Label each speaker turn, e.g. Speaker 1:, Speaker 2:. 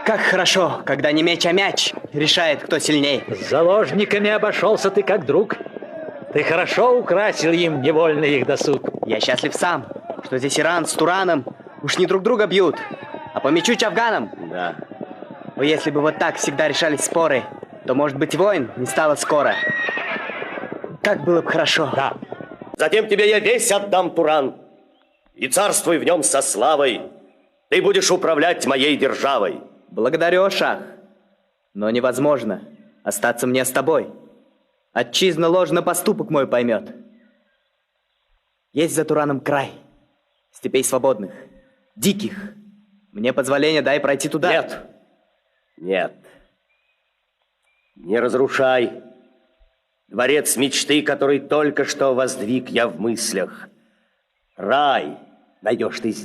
Speaker 1: Как хорошо, когда не меч, а мяч решает, кто сильней.
Speaker 2: С заложниками обошелся ты как друг. Ты хорошо украсил им невольный их досуг.
Speaker 1: Я счастлив сам, что здесь Иран с Тураном уж не друг друга бьют, а по мечу чавганом.
Speaker 3: Да.
Speaker 1: Но если бы вот так всегда решались споры, то, может быть, войн не стало скоро. Как было бы хорошо.
Speaker 2: Да.
Speaker 3: Затем тебе я весь отдам, Туран, и царствуй в нем со славой. Ты будешь управлять моей державой.
Speaker 1: Благодарю, о шах, но невозможно остаться мне с тобой. Отчизна ложно поступок мой поймет. Есть за Тураном край, степей свободных, диких. Мне позволение дай пройти туда.
Speaker 3: Нет, нет, не разрушай дворец мечты, который только что воздвиг я в мыслях. Рай найдешь ты здесь.